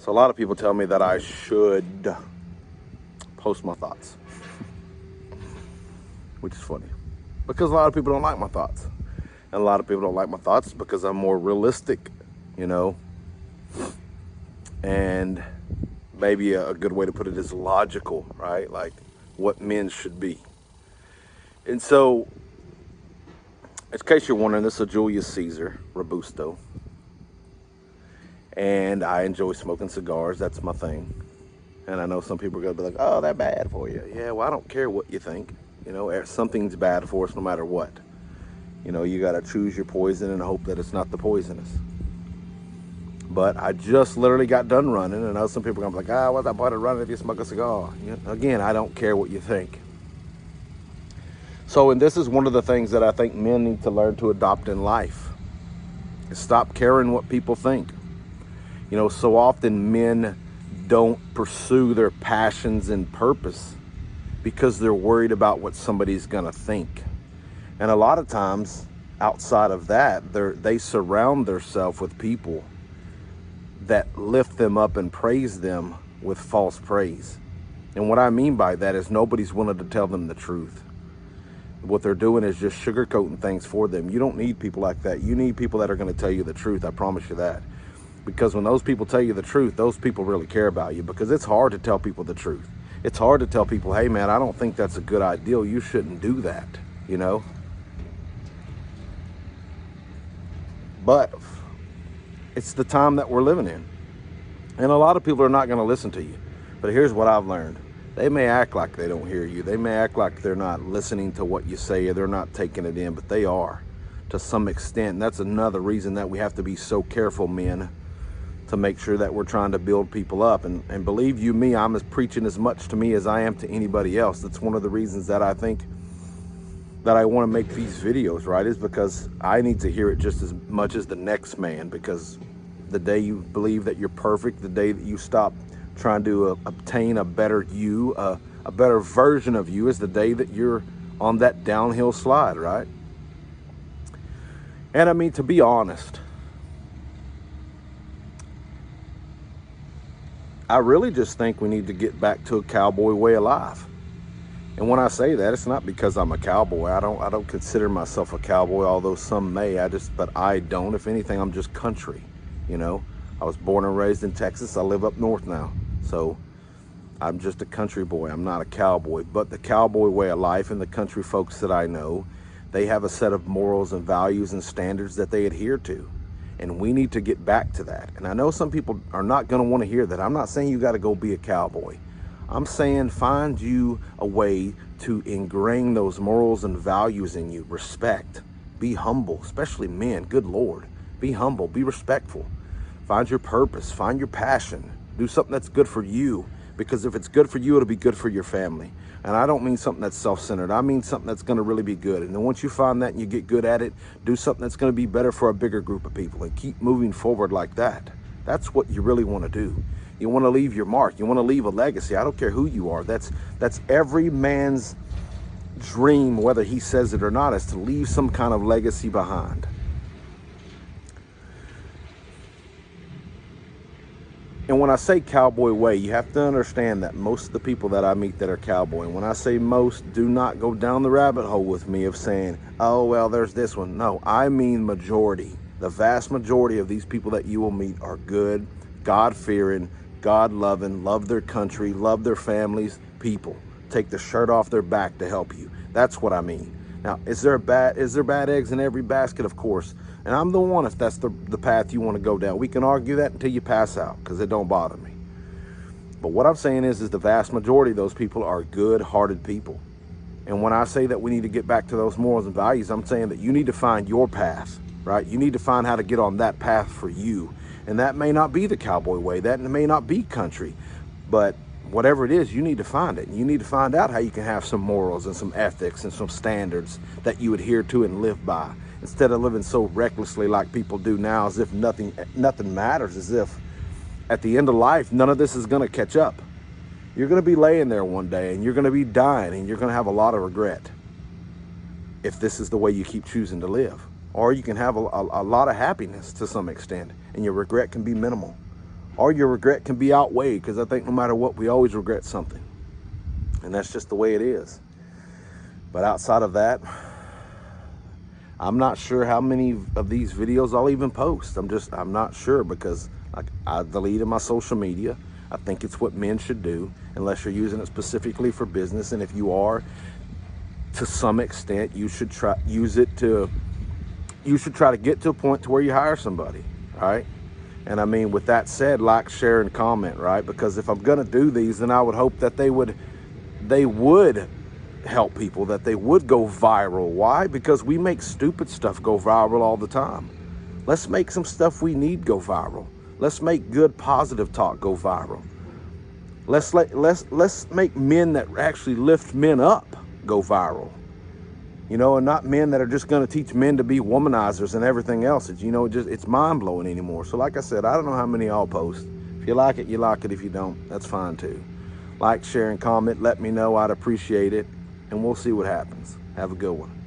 So a lot of people tell me that I should post my thoughts, which is funny because a lot of people don't like my thoughts. And a lot of people don't like my thoughts because I'm more realistic, you know, and maybe a good way to put it is logical, right? Like what men should be. And so, in case you're wondering, this is a Julius Caesar Robusto. And I enjoy smoking cigars. That's my thing. And I know some people are going to be like, oh, that's bad for you. Yeah, well, I don't care what you think. You know, something's bad for us no matter what. You know, you got to choose your poison and hope that it's not the poisonous. But I just literally got done running. And I know some people are going to be like, what's that point of running if you smoke a cigar? You know, again, I don't care what you think. So, and this is one of the things that I think men need to learn to adopt in life. Is stop caring what people think. You know, so often men don't pursue their passions and purpose because they're worried about what somebody's going to think. And a lot of times outside of that, they surround themselves with people that lift them up and praise them with false praise. And what I mean by that is nobody's willing to tell them the truth. What they're doing is just sugarcoating things for them. You don't need people like that. You need people that are going to tell you the truth. I promise you that. Because when those people tell you the truth, those people really care about you, because it's hard to tell people the truth. It's hard to tell people, hey man, I don't think that's a good idea. You shouldn't do that, you know? But it's the time that we're living in. And a lot of people are not going to listen to you. But here's what I've learned. They may act like they don't hear you. They may act like they're not listening to what you say, or they're not taking it in, but they are to some extent. And that's another reason that we have to be so careful, men, to make sure that we're trying to build people up. And believe you me, I'm as preaching as much to me as I am to anybody else. That's one of the reasons that I think that I want to make these videos, right? Is because I need to hear it just as much as the next man. Because the day you believe that you're perfect, the day that you stop trying to obtain a better you, a better version of you, is the day that you're on that downhill slide, right? And I mean, to be honest, I really just think we need to get back to a cowboy way of life. And when I say that, it's not because I'm a cowboy. I don't consider myself a cowboy, although some may. But I don't. If anything, I'm just country, you know. I was born and raised in Texas. I live up north now. So I'm just a country boy. I'm not a cowboy. But the cowboy way of life and the country folks that I know, they have a set of morals and values and standards that they adhere to. And we need to get back to that. And I know some people are not going to want to hear that. I'm not saying you got to go be a cowboy. I'm saying find you a way to ingrain those morals and values in you. Respect. Be humble, especially men. Good Lord. Be humble. Be respectful. Find your purpose. Find your passion. Do something that's good for you. Because if it's good for you, it'll be good for your family. And I don't mean something that's self-centered. I mean something that's going to really be good. And then once you find that and you get good at it, do something that's going to be better for a bigger group of people, and keep moving forward like that. That's what you really want to do. You want to leave your mark. You want to leave a legacy. I don't care who you are. That's every man's dream, whether he says it or not, is to leave some kind of legacy behind. And when I say cowboy way, you have to understand that most of the people that I meet that are cowboy, and when I say most, do not go down the rabbit hole with me of saying, oh, well, there's this one. No, I mean majority. The vast majority of these people that you will meet are good, God-fearing, God-loving, love their country, love their families, people. Take the shirt off their back to help you. That's what I mean. Now, is there bad eggs in every basket? Of course. And I'm the one if that's the path you want to go down. We can argue that until you pass out, because it don't bother me. But what I'm saying is the vast majority of those people are good-hearted people. And when I say that we need to get back to those morals and values, I'm saying that you need to find your path, right? You need to find how to get on that path for you. And that may not be the cowboy way. That may not be country. But whatever it is, you need to find it. You need to find out how you can have some morals and some ethics and some standards that you adhere to and live by, instead of living so recklessly like people do now, as if nothing matters, as if at the end of life, none of this is going to catch up. You're going to be laying there one day and you're going to be dying, and you're going to have a lot of regret if this is the way you keep choosing to live. Or you can have a lot of happiness to some extent, and your regret can be minimal. or your regret can be outweighed, because I think no matter what, we always regret something. And that's just the way it is. But outside of that, I'm not sure how many of these videos I'll even post. I'm not sure, because I deleted my social media. I think it's what men should do, unless you're using it specifically for business. And if you are, to some extent, you should try to get to a point to where you hire somebody, right? And I mean, with that said, like, share, and comment, right? Because if I'm gonna do these, then I would hope that they would help people, that they would go viral. Why? Because we make stupid stuff go viral all the time. Let's make some stuff we need go viral. Let's make good, positive talk go viral. Let's make men that actually lift men up go viral. You know, and not men that are just going to teach men to be womanizers and everything else. It's mind-blowing anymore. So like I said, I don't know how many I'll post. If you like it, you like it. If you don't, that's fine too. Like, share, and comment. Let me know. I'd appreciate it. And we'll see what happens. Have a good one.